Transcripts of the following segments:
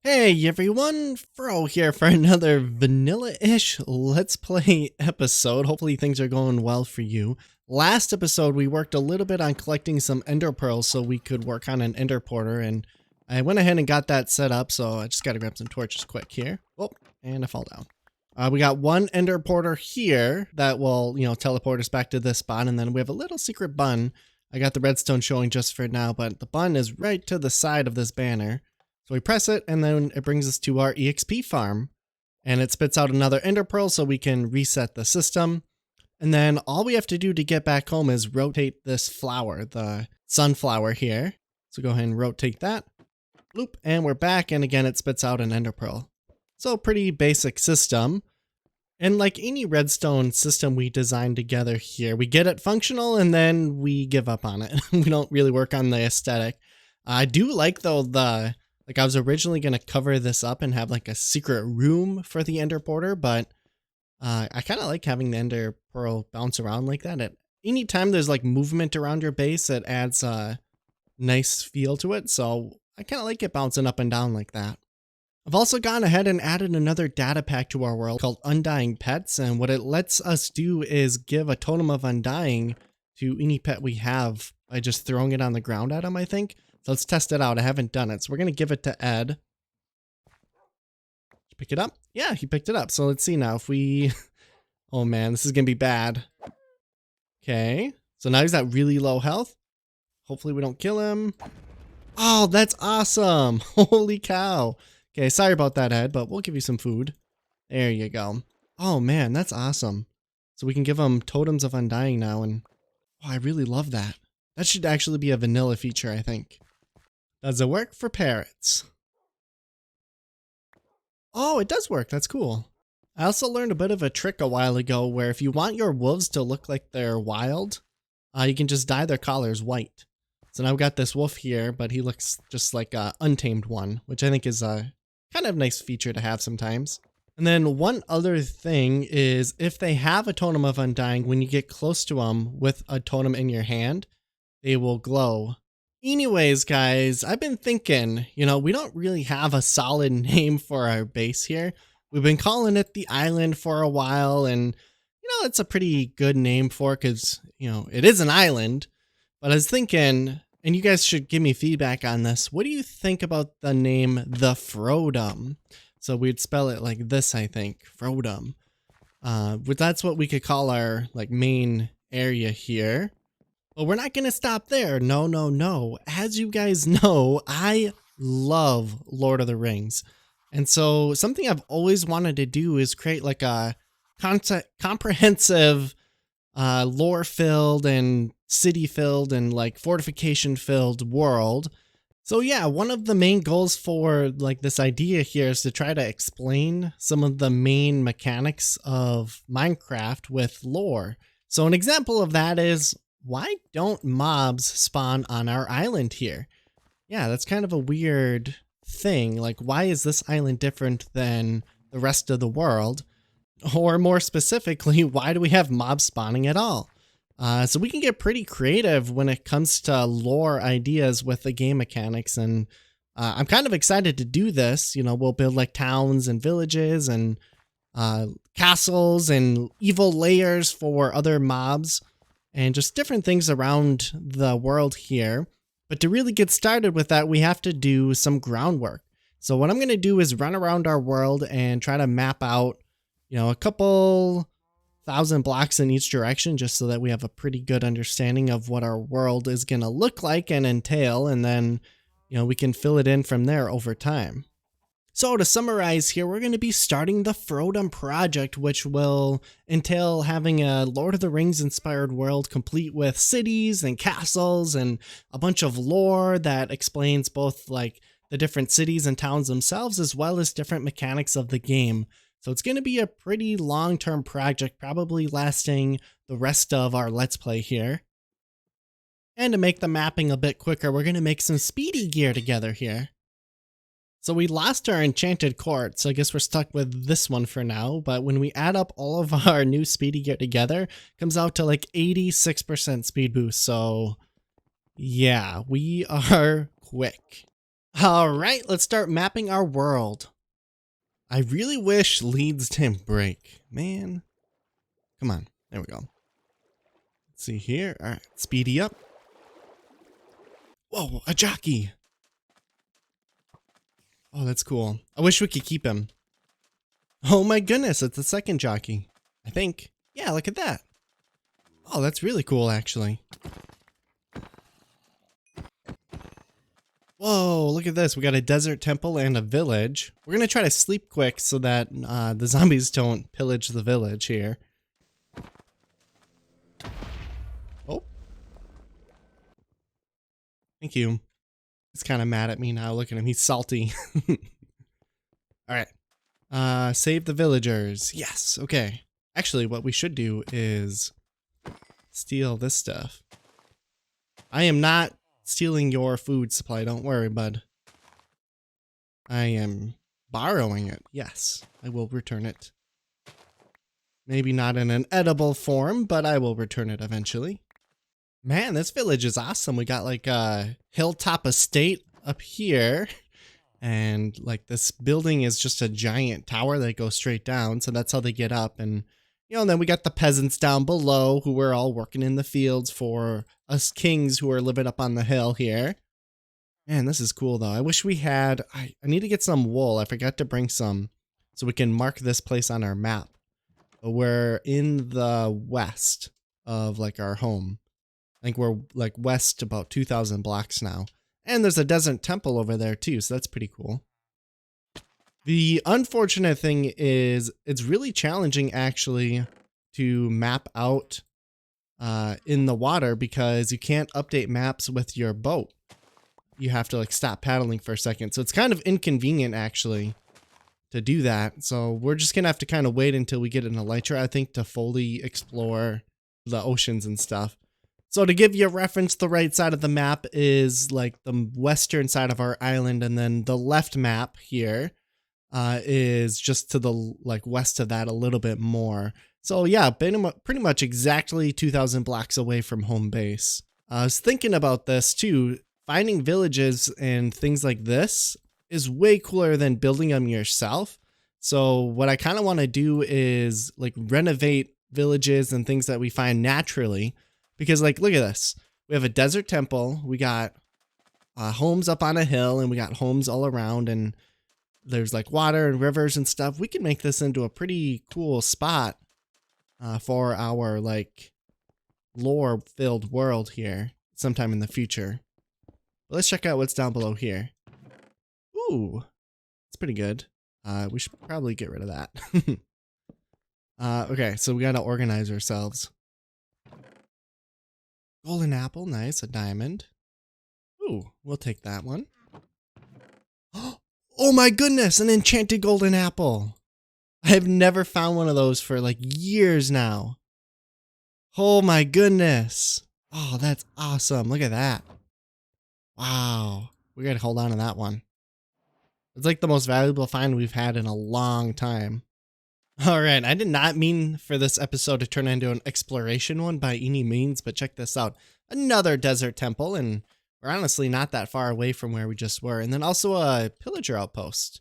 Hey everyone, Froe here for another vanilla-ish Let's Play episode. Hopefully things are going well for you. Last episode we worked a little bit on collecting some ender pearls so we could work on an enderporter, and I went ahead and got that set up, so I just gotta grab some torches quick here. Oh, and I fall down. We got one enderporter here that will, teleport us back to this spot, and then we have a little secret button. I got the redstone showing just for now, but the button is right to the side of this banner. So we press it, and then it brings us to our EXP farm, and it spits out another ender pearl so we can reset the system. And then all we have to do to get back home is rotate this flower, the sunflower here. So go ahead and rotate that. Bloop, and we're back, and again it spits out an ender pearl. So pretty basic system. And like any redstone system we designed together here, we get it functional and then we give up on it. We don't really work on the aesthetic. I do like though I was originally going to cover this up and have like a secret room for the enderporter, but I kind of like having the ender pearl bounce around like that. Anytime there's like movement around your base, it adds a nice feel to it. So I kind of like it bouncing up and down like that. I've also gone ahead and added another data pack to our world called Undying Pets. And what it lets us do is give a totem of undying to any pet we have by just throwing it on the ground at them, I think. So let's test it out. I haven't done it. So we're going to give it to Ed. Did you pick it up? Yeah, he picked it up. So let's see now if we... Oh man, this is going to be bad. Okay. So now he's at really low health. Hopefully we don't kill him. Oh, that's awesome. Holy cow. Okay, sorry about that, Ed, but we'll give you some food. There you go. Oh man, that's awesome. So we can give him totems of undying now. And oh, I really love that. That should actually be a vanilla feature, I think. Does it work for parrots? Oh, it does work. That's cool. I also learned a bit of a trick a while ago where if you want your wolves to look like they're wild, you can just dye their collars white. So now I've got this wolf here, but he looks just like an untamed one, which I think is a kind of nice feature to have sometimes. And then one other thing is if they have a totem of undying, when you get close to them with a totem in your hand, they will glow. Anyways, guys, I've been thinking, we don't really have a solid name for our base here. We've been calling it the island for a while, and, it's a pretty good name for it because, it is an island. But I was thinking, and you guys should give me feedback on this, what do you think about the name the Froedom? So we'd spell it like this, I think, Froedom. But that's what we could call our main area here. But we're not going to stop there. No, no, no. As you guys know, I love Lord of the Rings. And so something I've always wanted to do is create like a comprehensive lore-filled and city-filled and like fortification-filled world. So yeah, one of the main goals for this idea here is to try to explain some of the main mechanics of Minecraft with lore. So an example of that is, why don't mobs spawn on our island here? Yeah, that's kind of a weird thing. Like, why is this island different than the rest of the world? Or more specifically, why do we have mobs spawning at all? So we can get pretty creative when it comes to lore ideas with the game mechanics. And I'm kind of excited to do this. We'll build like towns and villages and castles and evil layers for other mobs. And just different things around the world here. But to really get started with that, we have to do some groundwork. So what I'm going to do is run around our world and try to map out, a couple thousand blocks in each direction, just so that we have a pretty good understanding of what our world is going to look like and entail. And then, we can fill it in from there over time. So to summarize here, we're going to be starting the Froedom project, which will entail having a Lord of the Rings inspired world complete with cities and castles and a bunch of lore that explains both the different cities and towns themselves, as well as different mechanics of the game. So it's going to be a pretty long-term project, probably lasting the rest of our Let's Play here. And to make the mapping a bit quicker, we're going to make some speedy gear together here. So we lost our enchanted court, so I guess we're stuck with this one for now, but when we add up all of our new speedy gear together, it comes out to 86% speed boost, so yeah, we are quick. All right, let's start mapping our world. I really wish leads didn't break. Man. Come on. There we go. Let's see here. All right, speedy up. Whoa, a jockey. Oh, that's cool. I wish we could keep him. Oh my goodness, it's the second jockey. I think. Yeah, look at that. Oh, that's really cool, actually. Whoa, look at this. We got a desert temple and a village. We're going to try to sleep quick so that the zombies don't pillage the village here. Oh. Thank you. He's kind of mad at me now. Look at him. He's salty. All right. Save the villagers. Yes. Okay. Actually, what we should do is steal this stuff. I am not stealing your food supply. Don't worry, bud. I am borrowing it. Yes, I will return it. Maybe not in an edible form, but I will return it eventually. Man, this village is awesome. We got like a hilltop estate up here. And like this building is just a giant tower that goes straight down. So that's how they get up. And, you know, and then we got the peasants down below who were all working in the fields for us kings who are living up on the hill here. Man, this is cool though. I wish we had, I need to get some wool. I forgot to bring some so we can mark this place on our map. But we're in the west of like our home. I think we're like west about 2,000 blocks now. And there's a desert temple over there too, so that's pretty cool. The unfortunate thing is it's really challenging actually to map out in the water because you can't update maps with your boat. You have to like stop paddling for a second. So it's kind of inconvenient actually to do that. So we're just gonna have to kind of wait until we get an elytra, I think, to fully explore the oceans and stuff. So to give you a reference, the right side of the map is like the western side of our island, and then the left map here is just to the like west of that a little bit more. So yeah, pretty much exactly 2,000 blocks away from home base. I was thinking about this too. Finding villages and things like this is way cooler than building them yourself. So what I kind of want to do is like renovate villages and things that we find naturally. Because like, look at this. We have a desert temple. We got homes up on a hill and we got homes all around and there's like water and rivers and stuff. We can make this into a pretty cool spot for our like lore filled world here sometime in the future. But let's check out what's down below here. Ooh, it's pretty good. We should probably get rid of that. Okay, so we got to organize ourselves. Golden apple, nice. A diamond. Ooh, we'll take that one. Oh my goodness, an enchanted golden apple. I have never found one of those for like years now. Oh my goodness. Oh, that's awesome. Look at that. Wow. We gotta hold on to that one. It's like the most valuable find we've had in a long time. All right, I did not mean for this episode to turn into an exploration one by any means, but check this out. Another desert temple, and we're honestly not that far away from where we just were. And then also a pillager outpost.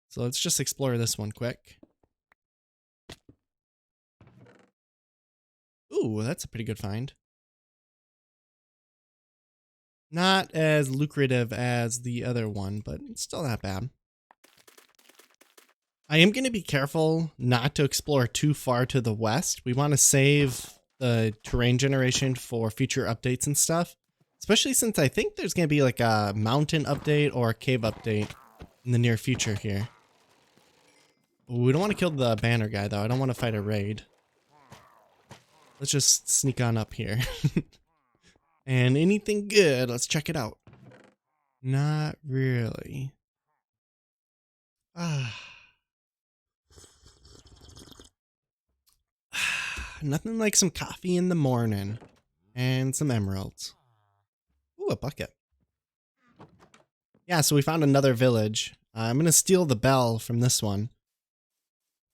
So let's just explore this one quick. Ooh, that's a pretty good find. Not as lucrative as the other one, but it's still not bad. I am going to be careful not to explore too far to the west. We want to save the terrain generation for future updates and stuff, especially since I think there's going to be like a mountain update or a cave update in the near future here. We don't want to kill the banner guy though. I don't want to fight a raid. Let's just sneak on up here. And anything good, let's check it out. Not really. Nothing like some coffee in the morning and some emeralds. Ooh, a bucket. Yeah, so we found another village. I'm going to steal the bell from this one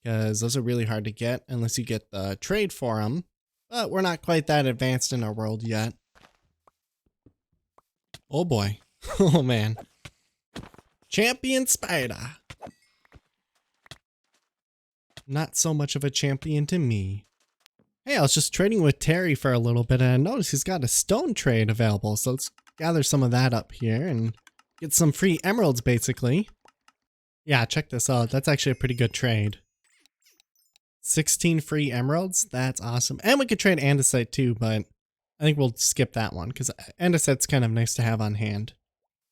because those are really hard to get unless you get the trade for them. But we're not quite that advanced in our world yet. Oh boy. Oh man. Champion spider. Not so much of a champion to me. Hey, I was just trading with Terry for a little bit and I noticed he's got a stone trade available. So let's gather some of that up here and get some free emeralds basically. Yeah, check this out. That's actually a pretty good trade. 16 free emeralds. That's awesome. And we could trade andesite too, but I think we'll skip that one because andesite's kind of nice to have on hand.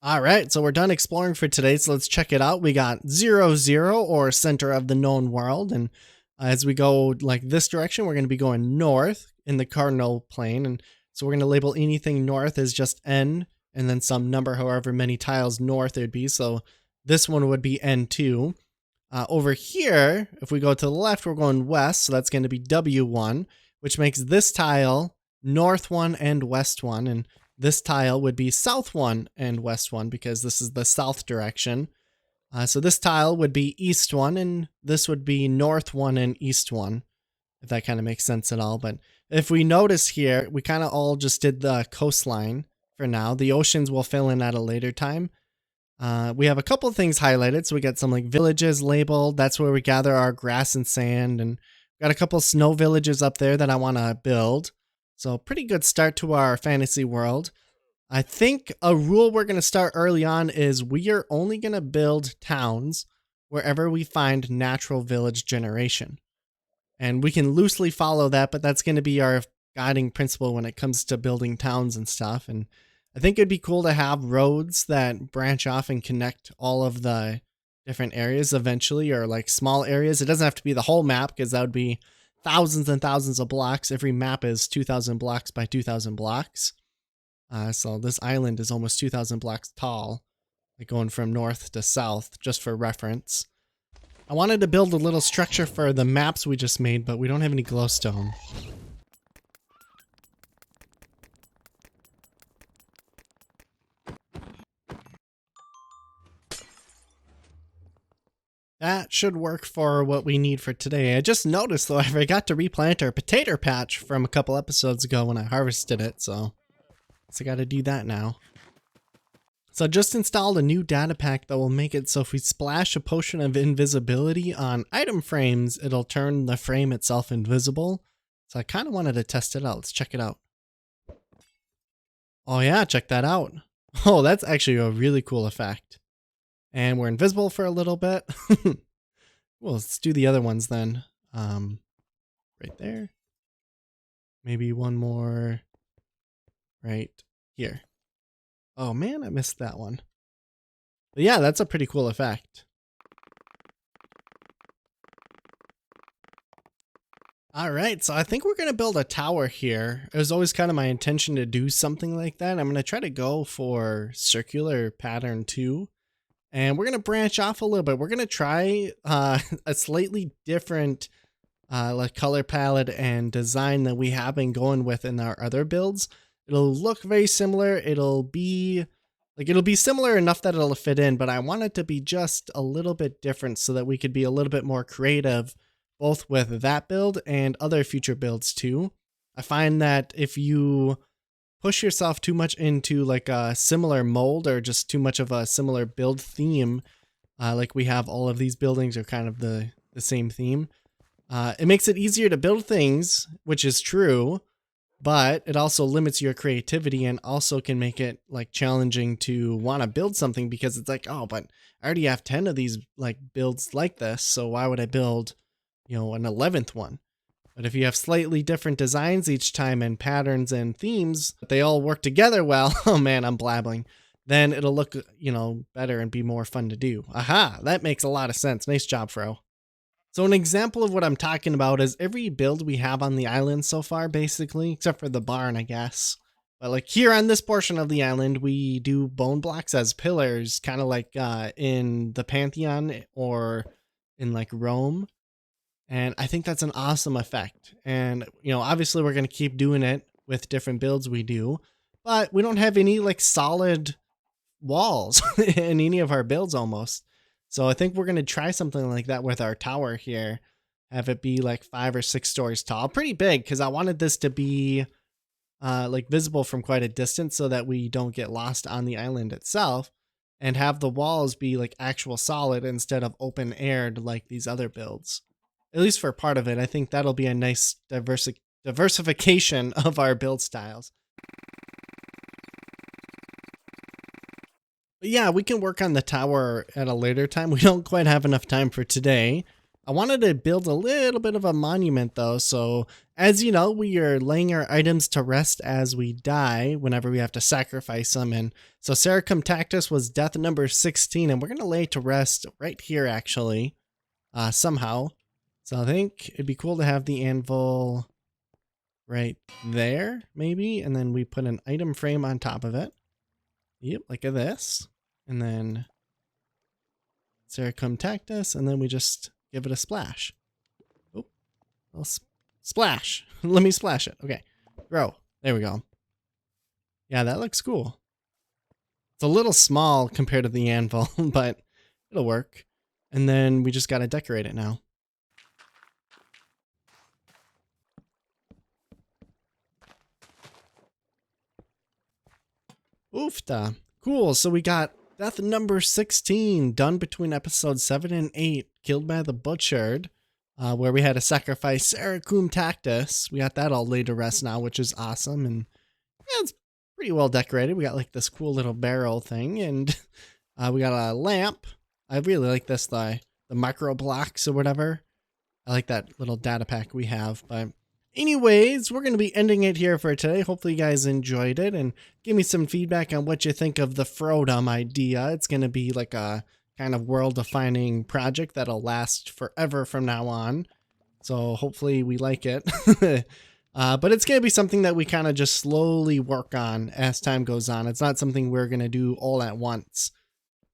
All right, so we're done exploring for today, so let's check it out. We got 0, 0, or center of the known world, and as we go like this direction, we're going to be going north in the cardinal plane, and so we're going to label anything north as just N, and then some number, however many tiles north it would be, so this one would be N2. Over here, if we go to the left, we're going west, so that's going to be W1, which makes this tile north 1 and west 1, and this tile would be south 1 and west 1 because this is the south direction. So this tile would be east 1 and this would be north 1 and east 1, if that kind of makes sense at all. But if we notice here, we kind of all just did the coastline for now. The oceans will fill in at a later time. We have a couple things highlighted. So we got some like villages labeled. That's where we gather our grass and sand, and got a couple snow villages up there that I want to build. So pretty good start to our fantasy world. I think a rule we're going to start early on is we are only going to build towns wherever we find natural village generation. And we can loosely follow that, but that's going to be our guiding principle when it comes to building towns and stuff. And I think it'd be cool to have roads that branch off and connect all of the different areas eventually, or like small areas. It doesn't have to be the whole map because that would be thousands and thousands of blocks. Every map is 2,000 blocks by 2,000 blocks. So this island is almost 2,000 blocks tall, like going from north to south, just for reference. I wanted to build a little structure for the maps we just made, but we don't have any glowstone. That should work for what we need for today. I just noticed, though, I forgot to replant our potato patch from a couple episodes ago when I harvested it, so I got to do that now. So I just installed a new data pack that will make it so if we splash a potion of invisibility on item frames, it'll turn the frame itself invisible. So I kind of wanted to test it out. Let's check it out. Oh yeah, check that out. Oh, that's actually a really cool effect. And we're invisible for a little bit. Well, let's do the other ones then. Right there. Maybe one more right here. Oh man, I missed that one. But yeah, that's a pretty cool effect. All right, so I think we're going to build a tower here. It was always kind of my intention to do something like that. I'm going to try to go for circular pattern too. And we're going to branch off a little bit. We're going to try a slightly different like color palette and design that we have been going with in our other builds. It'll look very similar. It'll be similar enough that it'll fit in, but I want it to be just a little bit different so that we could be a little bit more creative, both with that build and other future builds too. I find that if you push yourself too much into like a similar mold or just too much of a similar build theme, like we have all of these buildings are kind of the same theme, it makes it easier to build things, which is true, but it also limits your creativity and also can make it like challenging to want to build something because it's like, oh, but I already have 10 of these like builds like this, so why would I build, an 11th one? But if you have slightly different designs each time and patterns and themes, but they all work together well, oh man, I'm blabbling, then it'll look, better and be more fun to do. Aha, that makes a lot of sense. Nice job, Froe. So an example of what I'm talking about is every build we have on the island so far, basically, except for the barn, I guess. But like here on this portion of the island, we do bone blocks as pillars, kind of like in the Pantheon or in like Rome. And I think that's an awesome effect. And, obviously we're going to keep doing it with different builds we do, but we don't have any like solid walls in any of our builds almost. So I think we're going to try something like that with our tower here. Have it be like 5 or 6 stories tall, pretty big, because I wanted this to be like visible from quite a distance so that we don't get lost on the island itself. and have the walls be like actual solid instead of open aired like these other builds. At least for part of it, I think that'll be a nice diversification of our build styles. But yeah, we can work on the tower at a later time. We don't quite have enough time for today. I wanted to build a little bit of a monument though, so as you know, we are laying our items to rest as we die whenever we have to sacrifice them. And so Sericum Tactus was death number 16, and we're going to lay to rest right here actually, somehow. So I think it'd be cool to have the anvil right there, maybe, and then we put an item frame on top of it. Yep, like this. And then Sericum Tactus, and then we just give it a splash. Oh, well, splash. Let me splash it. Okay, grow. There we go. Yeah, that looks cool. It's a little small compared to the anvil, but it'll work. And then we just got to decorate it now. Oofta. Cool. So we got death number 16 done between episode 7 and 8, killed by the butchered, where we had to sacrifice Sericum Tactus. We got that all laid to rest now, which is awesome. And yeah, it's pretty well decorated. We got like this cool little barrel thing, and we got a lamp. I really like this, the micro blocks or whatever. I like that little data pack we have. But anyways, we're going to be ending it here for today. Hopefully you guys enjoyed it, and give me some feedback on what you think of the Froedom idea. It's going to be like a kind of world-defining project that'll last forever from now on. So hopefully we like it. But it's going to be something that we kind of just slowly work on as time goes on. It's not something we're going to do all at once.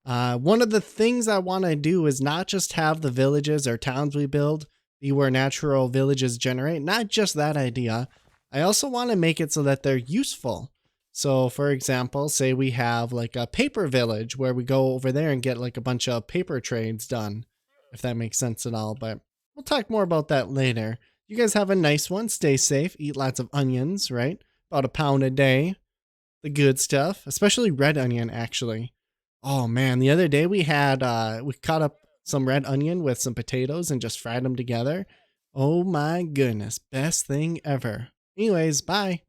One of the things I want to do is not just have the villages or towns we build be where natural villages generate. Not just that idea. I also want to make it so that they're useful. So for example, say we have like a paper village where we go over there and get like a bunch of paper trades done, if that makes sense at all. But we'll talk more about that later. You guys have a nice one. Stay safe. Eat lots of onions, right? About £1 a day. The good stuff, especially red onion, actually. Oh man, the other day we had, we cut up some red onion with some potatoes and just fried them together. Oh my goodness, best thing ever. Anyways, bye.